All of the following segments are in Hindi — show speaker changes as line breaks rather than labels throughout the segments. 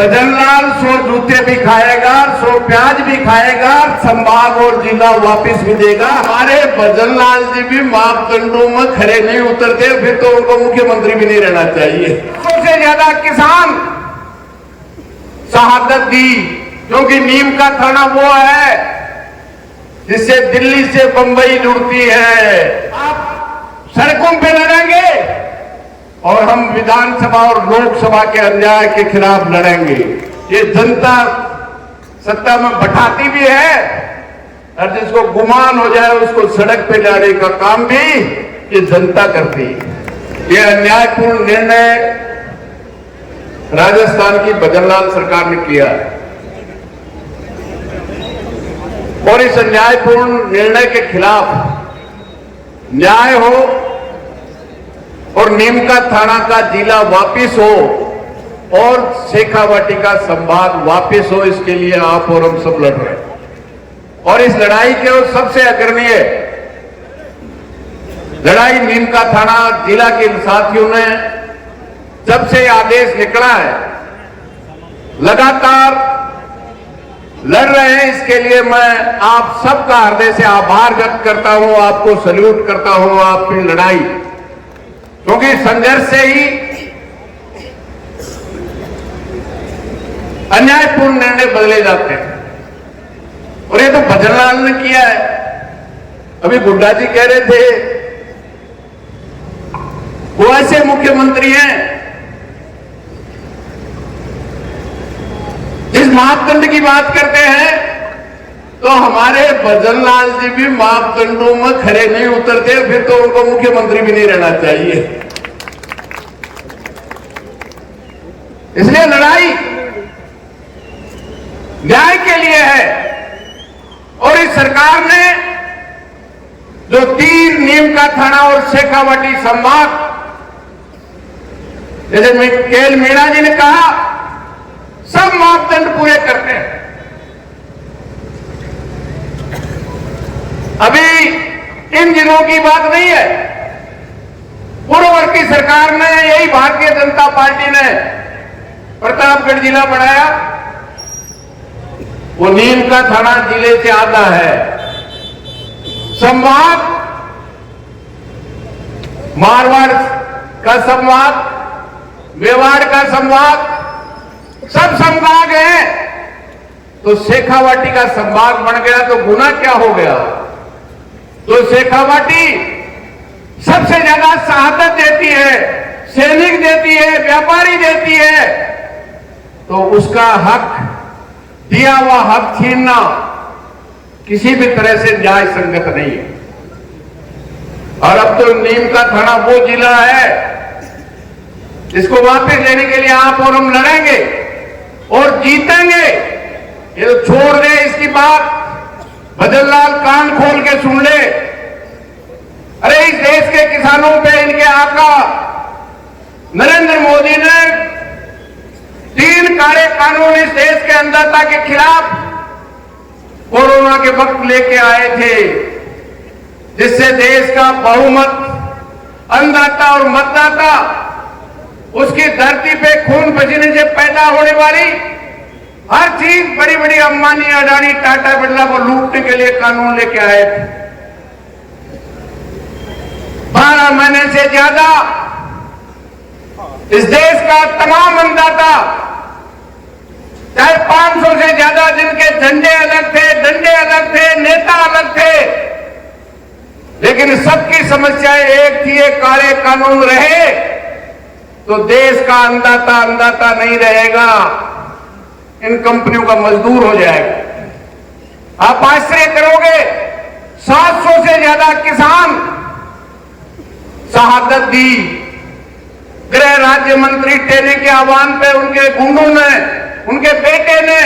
भजनलाल 100 जूते भी खाएगा, 100 प्याज भी खाएगा, संभाग और जिला वापस भी देगा। हमारे भजनलाल जी भी मापदंडों में खरे नहीं उतरते, फिर तो उनको मुख्यमंत्री भी नहीं रहना चाहिए। सबसे ज्यादा किसान शहादत दी, क्योंकि नीम का थाना वो है जिससे दिल्ली से बंबई जुड़ती है। आप सड़कों पे लड़ेंगे और हम विधानसभा और लोकसभा के अन्याय के खिलाफ लड़ेंगे। ये जनता सत्ता में बैठाती भी है और जिसको गुमान हो जाए उसको सड़क पे लाने का काम भी ये जनता करती है। ये अन्यायपूर्ण निर्णय राजस्थान की भजनलाल सरकार ने किया है और इस अन्यायपूर्ण निर्णय के खिलाफ न्याय हो और नीमका थाना का जिला वापिस हो और शेखावाटी का संभाग वापिस हो, इसके लिए आप और हम सब लड़ रहे हैं। और इस लड़ाई के सबसे अग्रणीय लड़ाई नीमका थाना जिला के साथियों ने जब से आदेश निकला है लगातार लड़ रहे हैं। इसके लिए मैं आप सबका हृदय से आभार व्यक्त करता हूं, आपको सल्यूट करता हूं आपकी लड़ाई, क्योंकि संघर्ष से ही अन्यायपूर्ण निर्णय बदले जाते हैं और ये तो भजनलाल ने किया है। अभी गुड्डा जी कह रहे थे वो ऐसे मुख्यमंत्री हैं जिस मापदंड की बात करते हैं तो हमारे भजनलाल जी भी मापदंडों में खरे नहीं उतरते, फिर तो उनको मुख्यमंत्री भी नहीं रहना चाहिए। इसलिए लड़ाई न्याय के लिए है और इस सरकार ने जो 3 नीमका थाना और शेखावाटी संभाग, जैसे केएल मीणा जी ने कहा, सब मापदंड पूरे करते हैं। अभी इन जिलों की बात नहीं है, पूर्ववर्ती सरकार ने, यही भारतीय जनता पार्टी ने प्रतापगढ़ जिला बनाया, वो नीमका थाना जिले से आता है। संभाग मारवाड़ का संभाग, मेवाड़ का संभाग, सब संभाग है, तो शेखावाटी का संभाग बन गया तो गुना क्या हो गया? तो शेखावाटी सबसे ज्यादा शहादत देती है, सैनिक देती है, व्यापारी देती है, तो उसका हक, दिया हुआ हक छीनना किसी भी तरह से न्याय संगत नहीं है। और अब तो नीमका थाना वो जिला है जिसको वापस लेने के लिए आप और हम लड़ेंगे और जीतेंगे। ये तो छोड़ दे इसकी बात, भजनलाल कान खोल के सुन ले। अरे इस देश के किसानों पे इनके आका नरेंद्र मोदी ने 3 काले कानून इस देश के अन्नदाता के खिलाफ कोरोना के वक्त लेके आए थे, जिससे देश का बहुमत अन्नदाता और मतदाता, उसकी धरती पे खून पसीने से पैदा होने वाली हर चीज, बड़ी बड़ी अंबानी, अडानी, टाटा, बिरला को लूटने के लिए कानून लेके आए थे। 12 महीने से ज्यादा इस देश का तमाम अन्नदाता, चाहे 500 से ज्यादा जिनके झंडे अलग थे, डंडे अलग थे, नेता अलग थे, लेकिन सबकी समस्याएं एक थी, एक काले कानून रहे तो देश का अन्नदाता नहीं रहेगा, इन कंपनियों का मजदूर हो जाएगा। आप आश्चर्य करोगे, 700 से ज्यादा किसान शहादत दी। गृह राज्य मंत्री टेने के आह्वान पे उनके गुंडों ने, उनके बेटे ने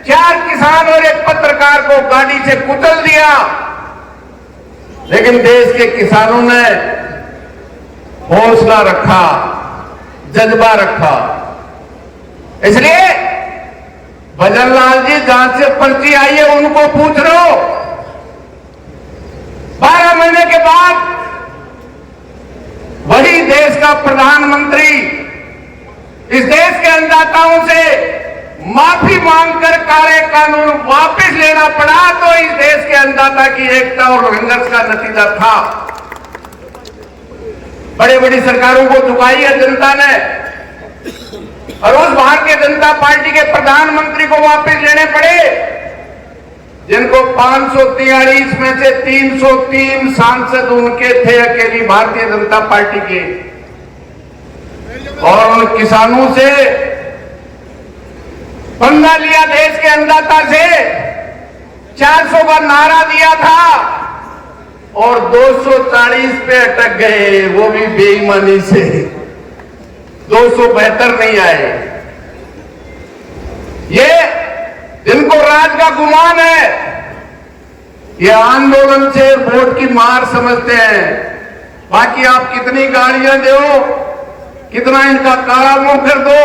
4 किसान और 1 पत्रकार को गाड़ी से कुचल दिया, लेकिन देश के किसानों ने हौसला रखा, जज्बा रखा। इसलिए भजनलाल जी जहां से पर्ची आई है उनको पूछ लो, 12 महीने के बाद वही देश का प्रधानमंत्री इस देश के अन्नदाताओं से माफी मांगकर काले कानून वापस लेना पड़ा तो इस देश के अन्नदाता की एकता और संघर्ष का नतीजा था। बड़ी बड़ी सरकारों को झुकाई है जनता ने, और उस भारतीय जनता पार्टी के प्रधानमंत्री को वापस लेने पड़े, जिनको 543 में से 303 सांसद उनके थे, अकेली भारतीय जनता पार्टी के। और उन किसानों से पंगा लिया, देश के अन्नदाता से 400 का नारा दिया था और 240 पे अटक गए, वो भी बेईमानी से। 272 नहीं आए। ये जिनको राज का गुमान है, ये आंदोलन से वोट की मार समझते हैं। बाकी आप कितनी गाड़ियां दो, कितना इनका काला मुंह कर दो,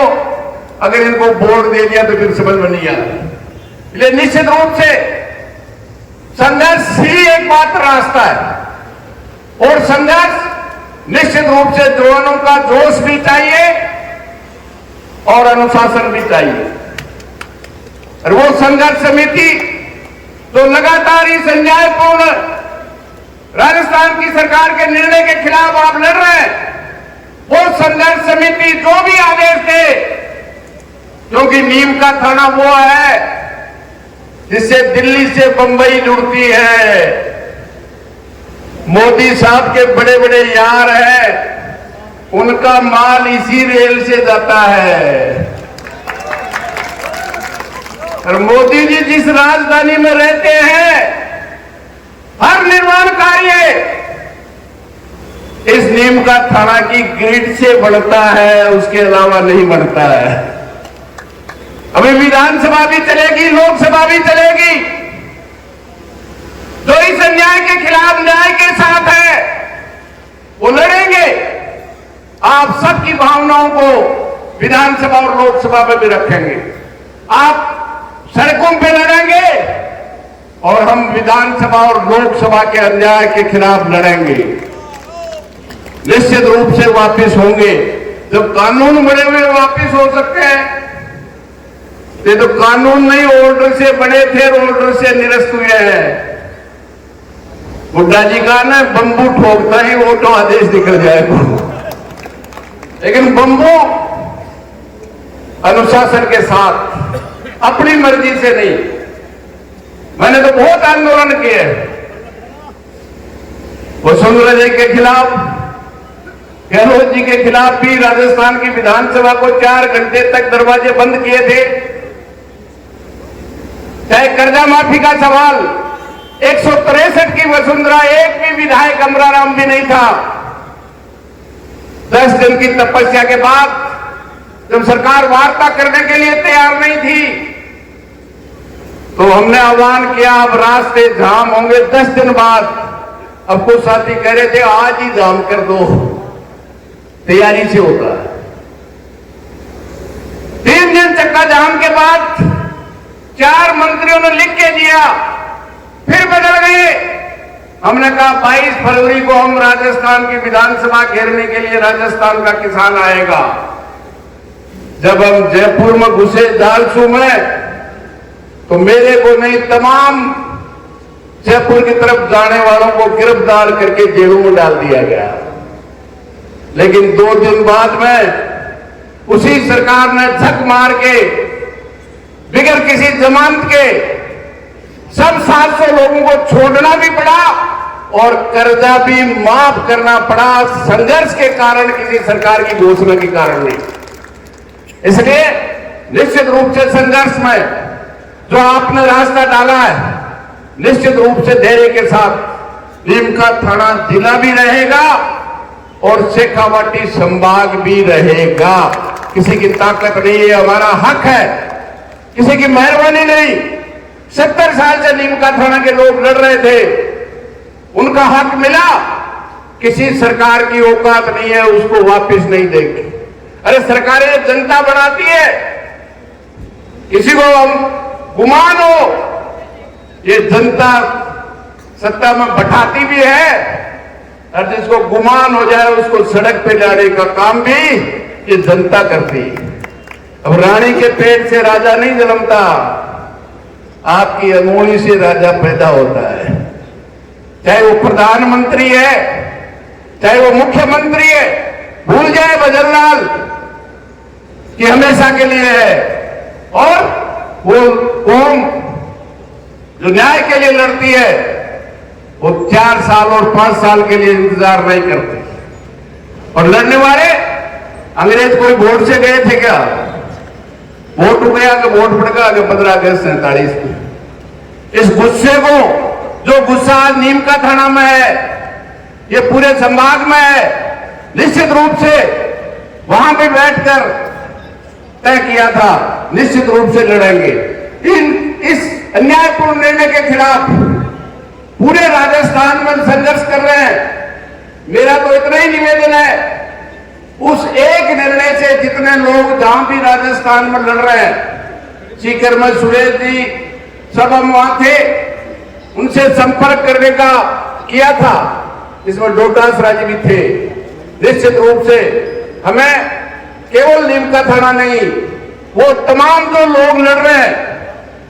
अगर इनको वोट दे दिया तो फिर समझ में नहीं आता। इसलिए निश्चित रूप से संघर्ष ही एकमात्र रास्ता है, और संघर्ष निश्चित रूप से जवानों का जोश भी चाहिए और अनुशासन भी चाहिए। और वो संघर्ष समिति जो लगातार इस अन्यायपूर्ण राजस्थान की सरकार के निर्णय के खिलाफ आप लड़ रहे हैं, वो संघर्ष समिति जो भी आदेश दे, क्योंकि नीम का थाना वो है जिससे दिल्ली से बंबई जुड़ती है। मोदी साहब के बड़े बड़े यार हैं, उनका माल इसी रेल से जाता है। और मोदी जी जिस राजधानी में रहते हैं, हर निर्माण कार्य इस नीम का थाना की ग्रिड से बढ़ता है, उसके अलावा नहीं बढ़ता है। अभी विधानसभा भी चलेगी, लोकसभा भी चलेगी। जो इस अन्याय के खिलाफ न्याय के साथ है, वो लड़ेंगे। आप सबकी भावनाओं को विधानसभा और लोकसभा में भी रखेंगे। आप सड़कों पे लड़ेंगे और हम विधानसभा और लोकसभा के अन्याय के खिलाफ लड़ेंगे। निश्चित रूप से वापस होंगे। जब कानून बने हुए वापस हो सकते हैं, ये तो कानून नहीं ऑर्डर से बने थे, ऑर्डर से निरस्त हुए हैं। बुड्ढा जी का ना बंबू ठोकता ही ऑटो आदेश निकल जाएगा, लेकिन बंबू अनुशासन के साथ, अपनी मर्जी से नहीं। मैंने तो बहुत आंदोलन किए वसुंधरा जी के खिलाफ, गहलोत जी के खिलाफ भी। राजस्थान की विधानसभा को 4 घंटे तक दरवाजे बंद किए थे। चाहे कर्जा माफी का सवाल, 163 की वसुंधरा, एक भी विधायक अमराराम भी नहीं था। 10 दिन की तपस्या के बाद जब सरकार वार्ता करने के लिए तैयार नहीं थी, तो हमने आह्वान किया अब रास्ते जाम होंगे 10 दिन बाद। अब कुछ साथी कह रहे थे आज ही जाम कर दो, तैयारी से होता है। 3 दिन चक्का जाम के बाद 4 मंत्रियों ने लिख के दिया, फिर बदल गए। हमने कहा 22 फरवरी को हम राजस्थान की विधानसभा घेरने के लिए राजस्थान का किसान आएगा। जब हम जयपुर में घुसे जालसू में, तो मेरे को नहीं, तमाम जयपुर की तरफ जाने वालों को गिरफ्तार करके जेलों में डाल दिया गया। लेकिन 2 दिन बाद में उसी सरकार ने झक मार के बिगर किसी जमानत के सब 700 लोगों को छोड़ना भी पड़ा और कर्जा भी माफ करना पड़ा, संघर्ष के कारण, किसी सरकार की घोषणा के कारण नहीं। इसलिए निश्चित रूप से संघर्ष में जो आपने रास्ता डाला है, निश्चित रूप से धैर्य के साथ नीम का थाना जिला भी रहेगा और शेखावाटी संभाग भी रहेगा। किसी की ताकत नहीं है, हमारा हक है, किसी की मेहरबानी नहीं। 70 साल से नीम का थाना के लोग लड़ रहे थे, उनका हक मिला। किसी सरकार की औकात नहीं है उसको वापस नहीं देंगे। अरे सरकारें जनता बनाती है, किसी को हम गुमान हो, ये जनता सत्ता में बैठाती भी है, और जिसको गुमान हो जाए उसको सड़क पे लाने का काम भी ये जनता करती है। अब रानी के पेट से राजा नहीं जन्मता, आपकी अंगुली से राजा पैदा होता है। चाहे वो प्रधानमंत्री है, चाहे वो मुख्यमंत्री है, भूल जाए भजनलाल कि हमेशा के लिए है। और वो कौम जो न्याय के लिए लड़ती है वो 4 साल और 5 साल के लिए इंतजार नहीं करती। और लड़ने वाले अंग्रेज कोई वोट से गए थे क्या? वोट गया कि वोट पड़ गया कि 15 अगस्त 47 को। इस गुस्से को, जो गुस्सा आज नीम का थाना में है, ये पूरे संभाग में है, निश्चित रूप से वहां पे बैठकर तय किया था, निश्चित रूप से लड़ेंगे। इस अन्यायपूर्ण निर्णय के खिलाफ पूरे राजस्थान में संघर्ष कर रहे हैं। मेरा तो इतना ही निवेदन है, उस एक निर्णय से जितने लोग जहां भी राजस्थान में लड़ रहे हैं, सीकर में सुरेश जी सब हम वहां थे, उनसे संपर्क करने का किया था, इसमें डोटास राज भी थे। निश्चित रूप से हमें केवल नीम का थाना नहीं, वो तमाम जो लोग लड़ रहे हैं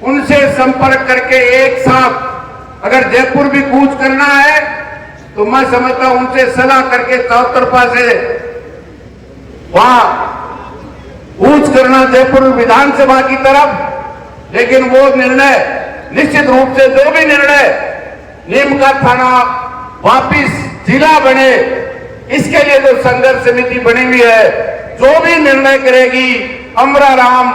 उनसे संपर्क करके एक साथ अगर जयपुर भी कूच करना है तो मैं समझता हूं उनसे सलाह करके चौतरफा से वहां कूच करना जयपुर विधानसभा की तरफ। लेकिन वो निर्णय निश्चित रूप से, जो भी निर्णय नीम का थाना वापिस जिला बने, इसके लिए जो संघर्ष समिति बनी हुई है, जो भी निर्णय करेगी, अमरा राम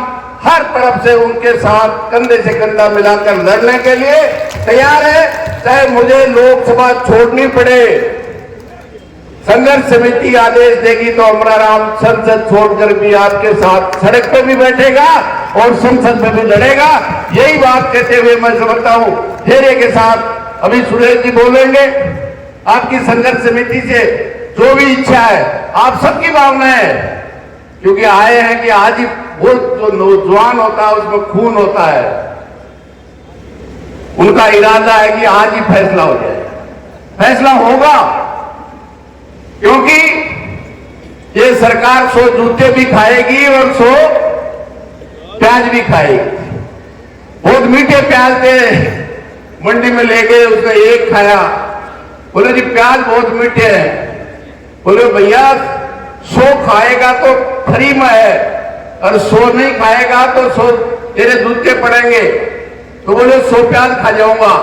हर तरफ से उनके साथ कंधे से कंधा मिलाकर लड़ने के लिए तैयार है। चाहे मुझे लोकसभा छोड़नी पड़े, संघर्ष समिति आदेश देगी तो अमरा राम संसद छोड़कर भी आपके साथ सड़क पे भी बैठेगा और संसद में भी लड़ेगा। यही बात कहते हुए मैं समझता हूं धैर्य के साथ अभी सुरेश जी बोलेंगे। आपकी संघर्ष समिति से जो भी इच्छा है, आप सबकी भावना है, क्योंकि आए हैं कि आज ही वो जो नौजवान होता है उसमें खून होता है, उनका इरादा है कि आज ही फैसला हो जाए। फैसला होगा, क्योंकि ये सरकार 100 जूते भी खाएगी और 100 प्याज भी खाएगी। बहुत मीठे प्याज थे, मंडी में ले गए, उसने एक खाया, बोले जी प्याज बहुत मीठे हैं। बोले भैया 100 खाएगा तो फ्री में है, और 100 नहीं खाएगा तो 100 तेरे जूते पड़ेंगे। तो बोले 100 प्याज खा जाऊंगा,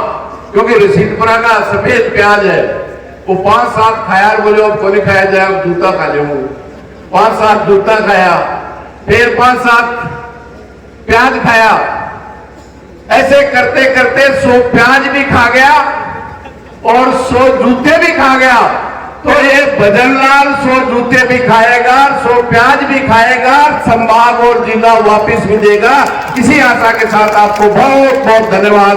क्योंकि रसीदपुरा का सफेद प्याज है। वो 5-7 खाया, बोले अब को नहीं खाया जाए, जूता खा जाऊंगा। 5-7 जूता खाया, फिर 5-7 प्याज खाया। ऐसे करते करते 100 प्याज भी खा गया और 100 जूते भी खा गया। तो ये भजनलाल 100 जूते भी खाएगा, 100 प्याज भी खाएगा, संभाग और जिला वापिस भी देगा। इसी आशा के साथ आपको बहुत बहुत धन्यवाद।